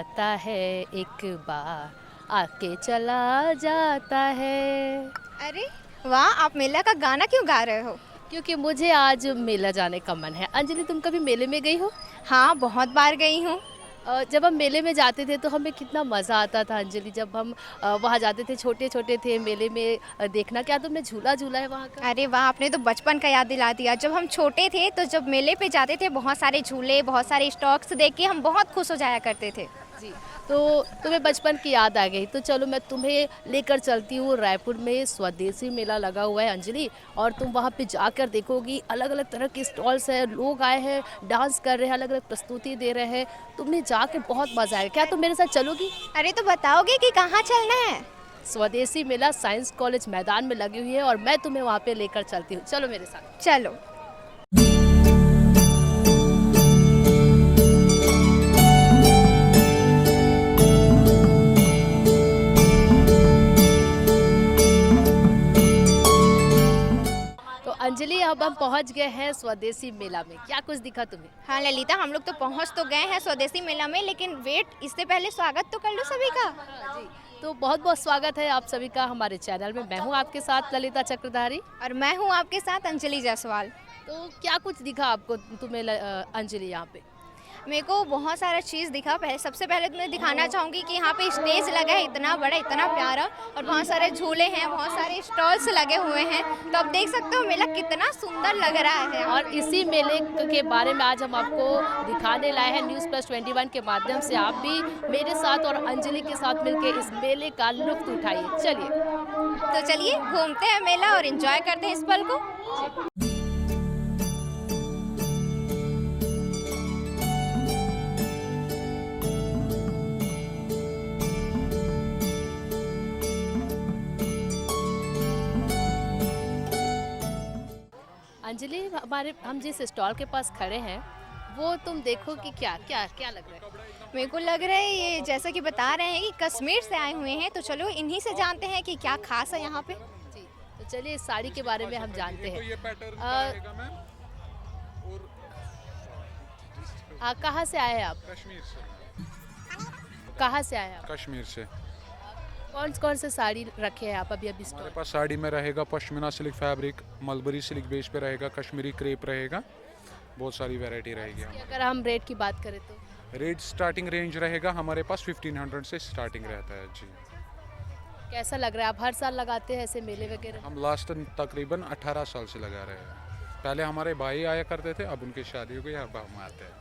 आता है एक बार आके चला जाता है। अरे वाह, आप मेला का गाना क्यों गा रहे हो? क्योंकि मुझे आज मेला जाने का मन है। अंजलि, तुम कभी मेले में गई हो? हाँ, बहुत बार गई हूँ। जब हम मेले में जाते थे तो हमें कितना मज़ा आता था अंजलि, जब हम वहाँ जाते थे, छोटे-छोटे थे मेले में। देखना, क्या तुमने झूला झूला है वहाँ का? अरे वाह, आपने तो बचपन का याद दिला दिया। जब हम छोटे थे तो जब मेले पे जाते थे, बहुत सारे झूले, बहुत सारे स्टॉक्स देख के हम बहुत खुश हो जाया करते थे। जी, तो तुम्हें बचपन की याद आ गई, तो चलो मैं तुम्हें लेकर चलती हूँ। रायपुर में स्वदेशी मेला लगा हुआ है अंजलि, और तुम वहाँ पे जाकर देखोगी अलग-अलग तरह के स्टॉल्स हैं, लोग आए हैं, डांस कर रहे हैं, अलग-अलग प्रस्तुति दे रहे हैं। तुम्हें जाके बहुत मज़ा आएगा। क्या तुम मेरे साथ चलोगी? अरे तो बताओगे कि कहाँ चलना है? स्वदेशी मेला साइंस कॉलेज मैदान में लगी हुई है और मैं तुम्हें वहाँ पे लेकर चलती हूँ। चलो मेरे साथ। चलो। तो अंजलि, अब हम पहुँच गए हैं स्वदेशी मेला में। क्या कुछ दिखा तुम्हें? हाँ ललिता, हम लोग तो पहुँच तो गए हैं स्वदेशी मेला में, लेकिन वेट, इससे पहले स्वागत तो कर लो सभी का। हाँ जी, तो बहुत बहुत स्वागत है आप सभी का हमारे चैनल में। मैं हूँ आपके साथ ललिता चक्रधारी। और मैं हूँ आपके साथ अंजलि जायसवाल। तो क्या कुछ दिखा आपको, तुम्हें अंजलि यहाँ पे? मेरे को बहुत सारा चीज़ दिखा। सबसे पहले तो मैं दिखाना चाहूँगी कि यहाँ पे स्टेज लगा है, इतना बड़ा, इतना प्यारा, और बहुत सारे झूले हैं, बहुत सारे स्टॉल्स लगे हुए हैं। तो आप देख सकते हो मेला कितना सुंदर लग रहा है। और इसी मेले के बारे में आज हम आपको दिखाने लाए हैं न्यूज़ प्लस 21 के माध्यम से। आप भी मेरे साथ और अंजलि के साथ मिलकर इस मेले का लुत्फ उठाइए। चलिए, तो चलिए घूमते हैं मेला और एंजॉय करते हैं इस पल को। अंजलि, हम जिस स्टॉल के पास खड़े हैं वो तुम देखो कि क्या क्या क्या लग रहा है? मेरे को लग रहा है ये, जैसा कि बता रहे हैं कि कश्मीर से आए हुए हैं, तो चलो इन्हीं से जानते हैं कि क्या खास है यहाँ पे। जी, तो चलिए इस साड़ी के बारे में हम जानते हैं। ये पैटर्न अ, रहेगा मैम। और कहाँ से आए हैं आप? कश्मीर से। कहाँ से आए हैं आप? कश्मीर से। कौन कौन से साड़ी रखे हैं आप अभी हमारे स्टॉल? पास साड़ी में रहेगा pashmina silk fabric, mulberry silk base पे रहेगा, कश्मीरी क्रेप रहेगा, बहुत सारी वैरायटी रहेगी हमारे। अगर हम रेट की बात करें तो रेट स्टार्टिंग रेंज रहेगा हमारे पास 1500 से स्टार्टिंग रहता है जी। कैसा लग रहा है? आप हर साल लगाते हैं ऐसे मेले वगैरह? हम लास्ट तकरीबन 18 साल से लगा रहे हैं। पहले हमारे भाई आया करते थे, अब उनकी शादी हो गई, अब हम आते हैं।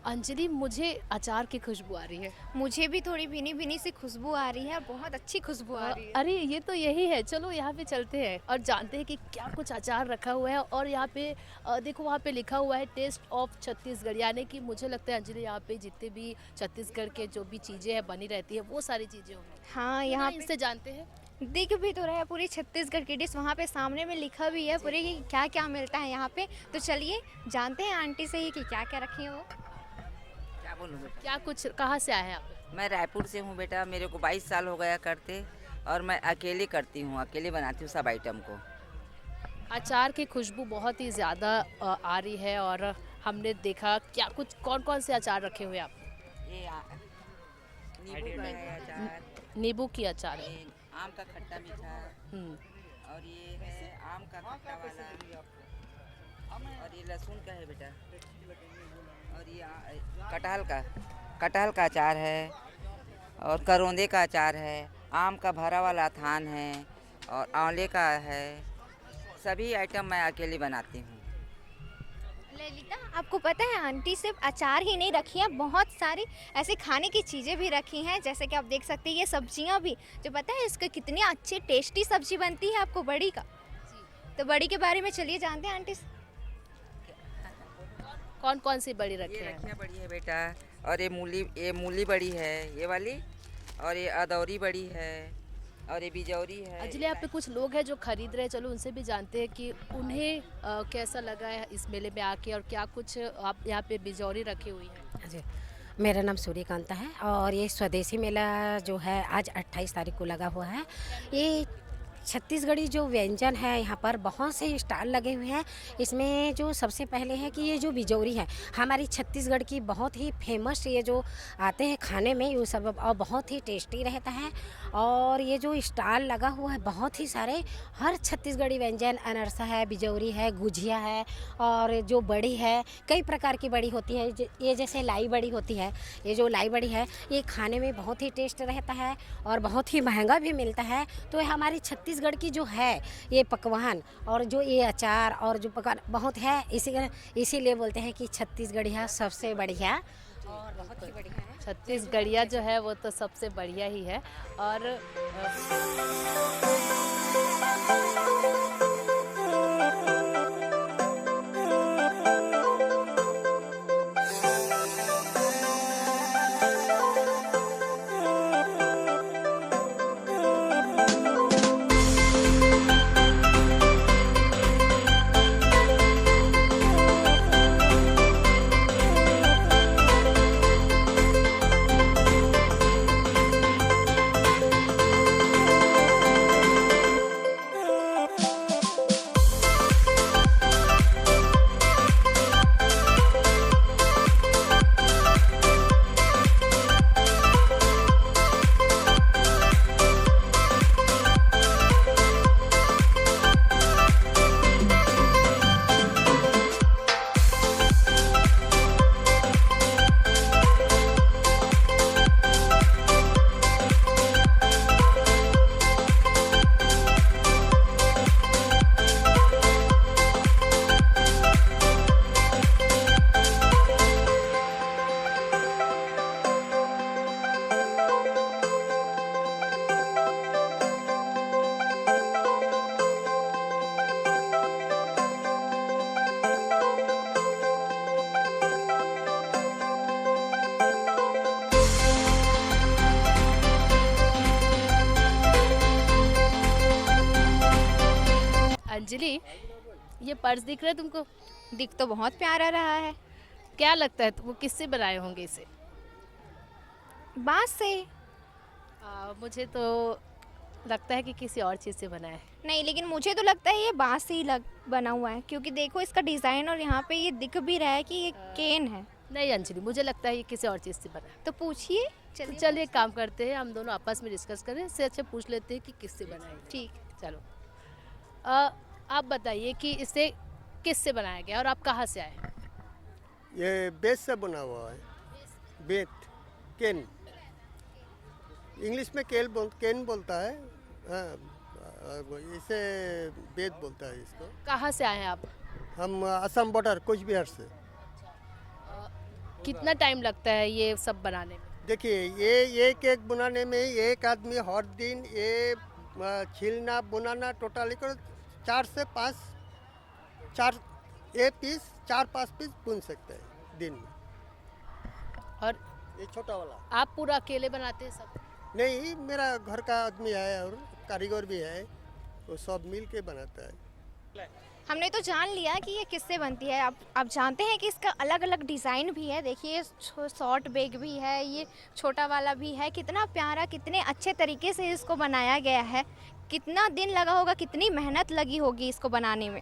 अंजलि, मुझे अचार की खुशबू आ रही है। मुझे भी थोड़ी भीनी भीनी सी खुशबू आ रही है, बहुत अच्छी खुशबू आ रही है। अरे ये तो यही है। चलो यहाँ पे चलते हैं और जानते हैं कि क्या कुछ अचार रखा हुआ है। और यहाँ पे देखो, वहाँ पे लिखा हुआ है टेस्ट ऑफ छत्तीसगढ़, यानी कि मुझे लगता है अंजलि यहाँ पे जितने भी छत्तीसगढ़ के जो भी चीज़ें हैं बनी रहती है वो सारी चीज़ें होंगी। हाँ, यहाँ पे इनसे जानते हैं। दिख भी तो रहा है पूरी छत्तीसगढ़ की डिश, वहाँ पे सामने में लिखा भी है पूरे कि क्या क्या मिलता है यहाँ पे। तो चलिए जानते हैं आंटी से ही कि क्या क्या रखी है वो। क्या बोलूँ बेटा। क्या कुछ कहाँ से आए हैं आप? मैं रायपुर से हूँ बेटा, मेरे को 22 साल हो गया करते, और मैं अकेले करती हूँ, अकेले बनाती हूँ सब आइटम को। अचार की खुशबू बहुत ही ज़्यादा आ रही है और हमने देखा क्या कुछ कौन कौन से अचार रखे हुए हैं आप? ये नींबू का है अचार, नींबू की अचार है। ये आम का खट्टा मीठा, हम्म, और ये है आम का खट्टा वाला, और ये लहसुन का है बेटा, और ये कटहल का अचार है, और करौंदे का अचार है, आम का भरा वाला थान है, और आंवले का है। सभी आइटम मैं अकेली बनाती हूँ। ललिता, आपको पता है आंटी सिर्फ अचार ही नहीं रखी है, बहुत सारी ऐसे खाने की चीज़ें भी रखी हैं, जैसे कि आप देख सकते हैं ये सब्जियां भी, जो पता है इसके कितनी अच्छी टेस्टी सब्जी बनती है आपको बड़ी का। तो बड़ी के बारे में चलिए जानते हैं आंटी से। कौन कौन सी बड़ी रखे ये हैं? रखिया बड़ी है बेटा, और ये मूली बड़ी है, ये वाली, और ये अदौरी बड़ी है, और ये बिजौरी है। अंजलि, यहाँ पे कुछ लोग हैं जो खरीद रहे हैं, चलो उनसे भी जानते हैं कि उन्हें कैसा लगा है इस मेले में आके और क्या कुछ आप यहाँ पे बिजौरी रखी हुई है। जी, मेरा नाम सूर्यकांता है और ये स्वदेशी मेला जो है आज 28 तारीख को लगा हुआ है। ये छत्तीसगढ़ी जो व्यंजन है यहाँ पर बहुत से स्टॉल लगे हुए हैं। इसमें जो सबसे पहले है कि ये जो बिजौरी है हमारी छत्तीसगढ़ की बहुत ही फेमस, ये जो आते हैं खाने में ये सब और बहुत ही टेस्टी रहता है। और ये जो स्टॉल लगा हुआ है बहुत ही सारे, हर छत्तीसगढ़ी व्यंजन, अनरसा है, बिजौरी है, गुझिया है, और जो बड़ी है कई प्रकार की बड़ी होती है। ये जैसे लाई बड़ी होती है, ये जो लाई बड़ी है ये खाने में बहुत ही टेस्ट रहता है और बहुत ही महंगा भी मिलता है। तो ये हमारी छत्तीसगढ़ की जो है ये पकवान और जो ये अचार और जो पकवान बहुत है, इसीलिए बोलते हैं कि छत्तीसगढ़िया सबसे बढ़िया और बहुत ही बढ़िया है। छत्तीसगढ़िया जो है वो तो सबसे बढ़िया ही है। और अंजलि, ये पर्स दिख रहा है तुमको? दिख तो बहुत प्यारा रहा है। क्या लगता है तुमको किससे बनाए होंगे इसे? बांस से? मुझे तो लगता है कि किसी और चीज़ से बना है। नहीं, लेकिन मुझे तो लगता है ये बांस से ही बना हुआ है, क्योंकि देखो इसका डिज़ाइन और यहाँ पे ये दिख भी रहा है कि ये केन है। नहीं अंजलि, मुझे लगता है ये किसी और चीज़ से बना है। तो पूछिए। तो चलिए एक काम करते हैं, हम दोनों आपस में डिस्कस करें, इससे अच्छा पूछ लेते हैं कि किससे बना है। ठीक। चलो आप बताइए कि इसे किससे बनाया गया और आप कहाँ से आए? ये बेत से बना हुआ है। बेत, केन, इंग्लिश में केन बोलता है। हाँ, इसे बेत बोलता है इसको। कहाँ से आए हैं आप? हम असम बॉर्डर कोच बिहार से। कितना टाइम लगता है ये सब बनाने में? देखिए, ये केक बनाने में एक आदमी हर दिन ये छीलना बुनाना टोटली कर 4 से 5 4-5 पीस बुन सकते हैं दिन में। और ये छोटा वाला आप पूरा अकेले बनाते हैं सब? नहीं, मेरा घर का आदमी है और कारीगर भी है, वो सब मिल के बनाता है। हमने तो जान लिया कि ये किससे बनती है। आप जानते हैं कि इसका अलग अलग डिज़ाइन भी है। देखिए शॉर्ट बैग भी है, ये छोटा वाला भी है। कितना प्यारा, कितने अच्छे तरीके से इसको बनाया गया है। कितना दिन लगा होगा, कितनी मेहनत लगी होगी इसको बनाने में।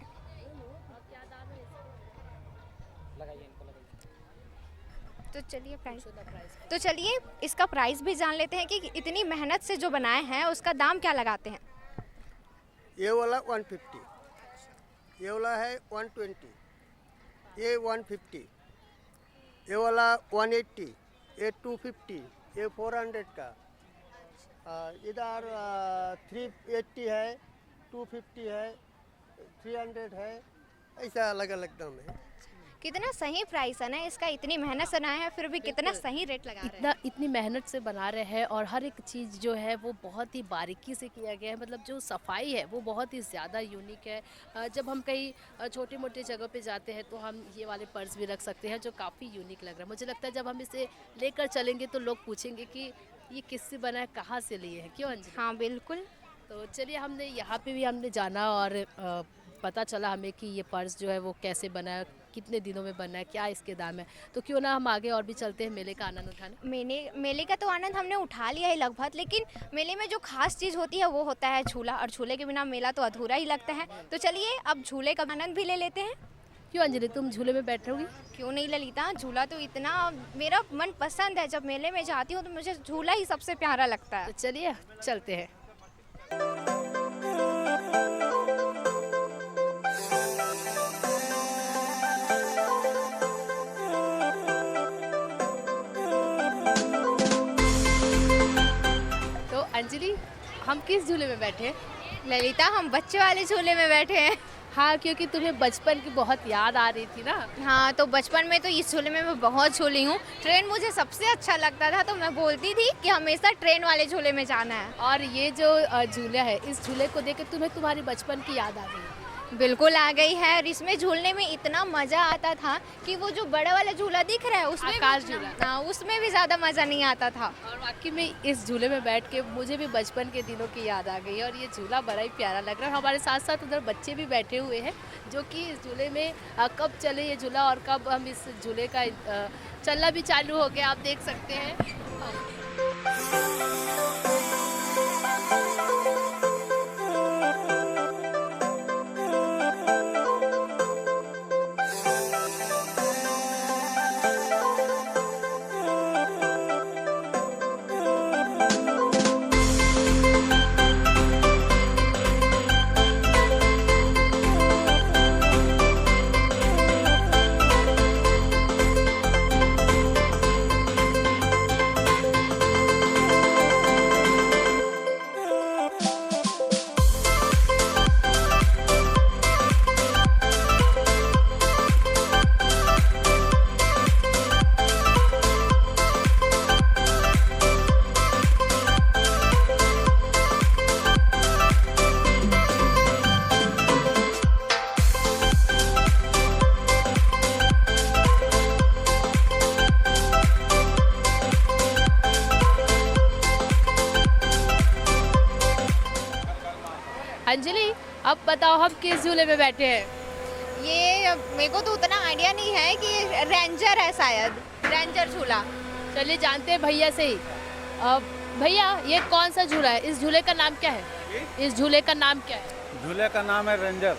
तो चलिए इसका प्राइस भी जान लेते हैं कि इतनी मेहनत से जो बनाए हैं उसका दाम क्या लगाते हैं। ये वाला 150, ये वाला है 120, ये 150, ये वाला 180, ये 250, ये 400 का, इधर 380 है, 250 है, 300 है, ऐसा अलग अलग दाम है। कितना सही प्राइस है ना इसका। इतनी मेहनत से बनाया है फिर भी कितना सही रेट लगा रहे हैं। इतनी मेहनत से बना रहे हैं और हर एक चीज़ जो है वो बहुत ही बारीकी से किया गया है। मतलब जो सफाई है वो बहुत ही ज़्यादा यूनिक है। जब हम कहीं छोटी मोटी जगह पे जाते हैं तो हम ये वाले पर्स भी रख सकते हैं जो काफ़ी यूनिक लग रहा है। मुझे लगता है जब हम इसे लेकर चलेंगे तो लोग पूछेंगे कि ये किससे बना है, कहाँ से लिए हैं, क्यों अंजलि? हाँ बिल्कुल। तो चलिए हमने यहाँ पे भी हमने जाना और पता चला हमें कि ये पर्स जो है वो कैसे बना है, कितने दिनों में बना है, क्या इसके दाम है। तो क्यों ना हम आगे और भी चलते हैं मेले का आनंद उठाने। मेले का तो आनंद हमने उठा लिया है लगभग, लेकिन मेले में जो खास चीज़ होती है वो होता है झूला, और झूले के बिना मेला तो अधूरा ही लगता है। तो चलिए अब झूले का आनंद भी ले लेते हैं। क्यों अंजलि, तुम झूले में बैठोगी? क्यों नहीं ललिता, झूला तो इतना मेरा मन पसंद है। जब मेले में जाती हूँ तो मुझे झूला ही सबसे प्यारा लगता है। तो चलिए चलते हैं। तो अंजलि, हम किस झूले में बैठे हैं? ललिता, हम बच्चे वाले झूले में बैठे हैं। हाँ, क्योंकि तुम्हें बचपन की बहुत याद आ रही थी ना। हाँ, तो बचपन में तो इस झूले में मैं बहुत झूली हूँ। ट्रेन मुझे सबसे अच्छा लगता था, तो मैं बोलती थी कि हमेशा ट्रेन वाले झूले में जाना है। और ये जो झूला है, इस झूले को देख के तुम्हें तुम्हारी बचपन की याद आ गई? बिल्कुल आ गई है। और इसमें झूलने में इतना मज़ा आता था कि वो जो बड़ा वाला झूला दिख रहा है उसमें आकाश झूला, हाँ, उसमें भी ज़्यादा मज़ा नहीं आता था। और वाकई में इस झूले में बैठ के मुझे भी बचपन के दिनों की याद आ गई। और ये झूला बड़ा ही प्यारा लग रहा है। हमारे साथ साथ उधर बच्चे भी बैठे हुए हैं जो कि इस झूले में कब चले ये झूला और कब हम इस झूले का चलना भी चालू हो गया, आप देख सकते हैं। अंजलि, अब बताओ हम किस झूले में बैठे हैं? ये मेरे को तो उतना आइडिया नहीं है कि रेंजर है, शायद रेंजर झूला। चलिए जानते हैं भैया से ही। भैया, ये कौन सा झूला है? इस झूले का नाम क्या है? इस झूले का नाम क्या है? झूले का नाम है रेंजर।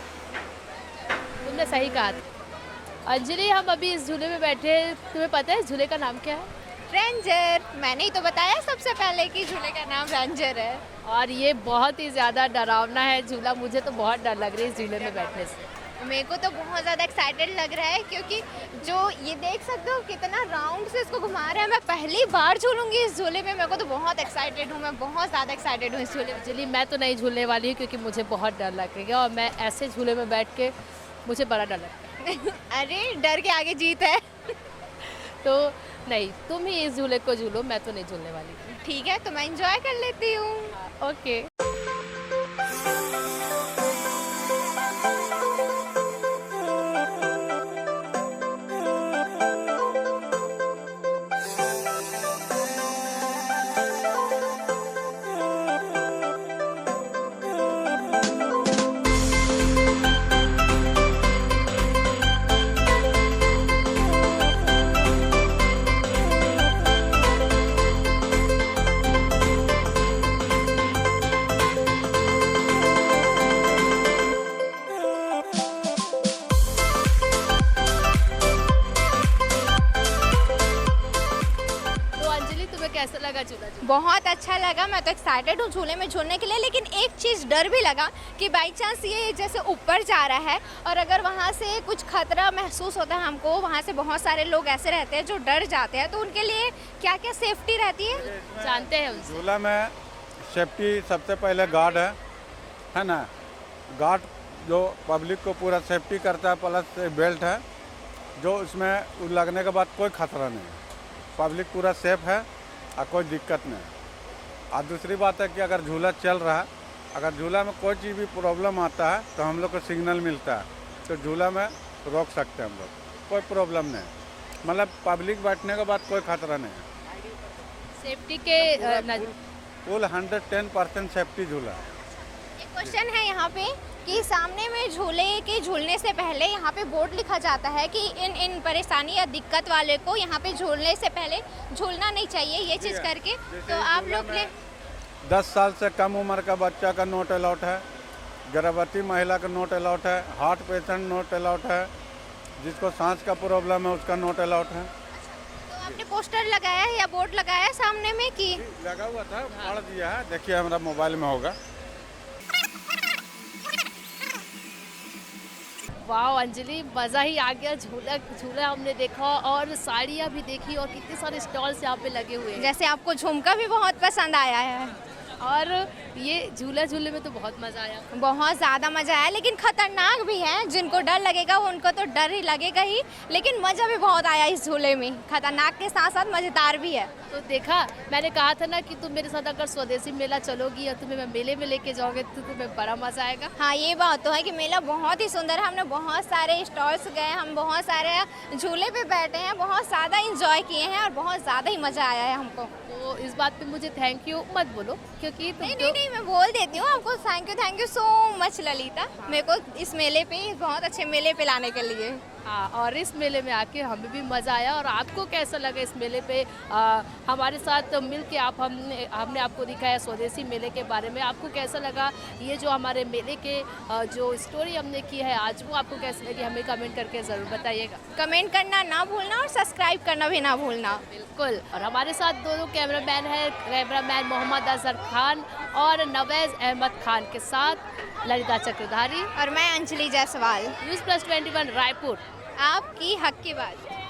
तुमने सही कहा था। अंजलि, हम अभी इस झूले में बैठे हैं, तुम्हें पता है इस झूले का नाम क्या है? रेंजर। मैंने ही तो बताया सबसे पहले कि झूले का नाम रेंजर है। और ये बहुत ही ज़्यादा डरावना है झूला। मुझे तो बहुत डर लग रही है इस झूले में बैठने से। मेरे को तो बहुत ज़्यादा एक्साइटेड लग रहा है, क्योंकि जो ये देख सकते हो कितना राउंड से इसको घुमा रहा है। मैं पहली बार झूलूंगी इस झूले में। मेरे को तो बहुत एक्साइटेड हूँ, मैं बहुत ज़्यादा एक्साइटेड हूँ इस झूले में। अंजलि, मैं तो नहीं झूलने वाली हूँ क्योंकि मुझे बहुत डर लगेगा और मैं ऐसे झूले में बैठ के मुझे बड़ा डर लगता है। अरे, डर के आगे जीत है। तो नहीं, तुम ही इस झूले को झूलो, मैं तो नहीं झूलने वाली। ठीक है, तो मैं इंजॉय कर लेती हूँ। ओके। बहुत अच्छा लगा। मैं तो एक्साइटेड हूँ झूले में झूलने के लिए, लेकिन एक चीज़ डर भी लगा कि बाई चांस ये जैसे ऊपर जा रहा है और अगर वहाँ से कुछ खतरा महसूस होता है हमको, वहाँ से बहुत सारे लोग ऐसे रहते हैं जो डर जाते हैं, तो उनके लिए क्या क्या सेफ्टी रहती है? जानते हैं उनसे। झूला में सेफ्टी सबसे पहले गार्ड है ना। गार्ड जो पब्लिक को पूरा सेफ्टी करता है, प्लस बेल्ट है जो इसमें लगने के बाद कोई खतरा नहीं है, पब्लिक पूरा सेफ है और कोई दिक्कत नहीं। और दूसरी बात है कि अगर झूला चल रहा है, अगर झूला में कोई चीज़ भी प्रॉब्लम आता है तो हम लोग को सिग्नल मिलता है, तो झूला में रोक सकते हैं हम लोग, कोई प्रॉब्लम नहीं। मतलब पब्लिक बैठने के बाद कोई खतरा नहीं है। सेफ्टी के फुल 110% सेफ्टी झूला है। एक क्वेश्चन है यहाँ पे कि सामने में झूले के झूलने से पहले यहाँ पे बोर्ड लिखा जाता है कि इन परेशानी या दिक्कत वाले को यहाँ पे झूलने से पहले झूलना नहीं चाहिए, ये चीज़ करके। तो आप लोग ने 10 साल से कम उम्र का बच्चा का नोट अलाउट है, गर्भवती महिला का नोट अलाउट है, हार्ट पेशेंट नोट अलाउट है, जिसको सांस का प्रॉब्लम है उसका नोट अलाउट है। तो आपने पोस्टर लगाया है या बोर्ड लगाया है सामने में कि लगा हुआ था, पढ़ दिया है, देखिए हमारा मोबाइल में होगा। वाह अंजलि, मज़ा ही आ गया। झूला झूला हमने देखा और साड़ियाँ भी देखी और कितने सारे स्टॉल्स यहाँ पे लगे हुए हैं। जैसे आपको झुमका भी बहुत पसंद आया है और ये झूला झूलने में तो बहुत मज़ा आया। बहुत ज़्यादा मज़ा आया, लेकिन खतरनाक भी है। जिनको डर लगेगा उनको तो डर ही लगेगा ही, लेकिन मज़ा भी बहुत आया इस झूले में। खतरनाक के साथ साथ मज़ेदार भी है। तो देखा, मैंने कहा था ना कि तुम मेरे साथ अगर स्वदेशी मेला चलोगी या तुम्हें मैं मेले में लेके जाओगे तो तुम्हें बड़ा मज़ा आएगा। हाँ, ये बात तो है कि मेला बहुत ही सुंदर है। हमने बहुत सारे स्टॉल्स गए, हम बहुत सारे झूले पे बैठे हैं, बहुत ज़्यादा इंजॉय किए हैं और बहुत ज़्यादा ही मज़ा आया है हमको। तो इस बात पे मुझे थैंक यू मत बोलो, क्योंकि तुम नहीं, मैं बोल देती हूँ आपको। Thank you so much Lalita, मेरे को इस मेले पे, बहुत अच्छे मेले पे लाने के लिए। हाँ, और इस मेले में आके हमें भी मज़ा आया। और आपको कैसा लगा इस मेले पे हमारे साथ मिल के? हमने आपको दिखाया स्वदेशी मेले के बारे में। आपको कैसा लगा ये जो हमारे मेले के जो स्टोरी हमने की है आज, वो आपको कैसी लगी? हमें कमेंट करके ज़रूर बताइएगा। कमेंट करना ना भूलना और सब्सक्राइब करना भी ना भूलना। बिल्कुल। और हमारे साथ दोनों कैमरामैन हैं, कैमरामैन मोहम्मद अजहर खान और नवेज़ अहमद खान के साथ ललिता चक्रधारी और मैं अंजलि जायसवाल। न्यूज़ प्लस 21 रायपुर, आपकी हक की बात।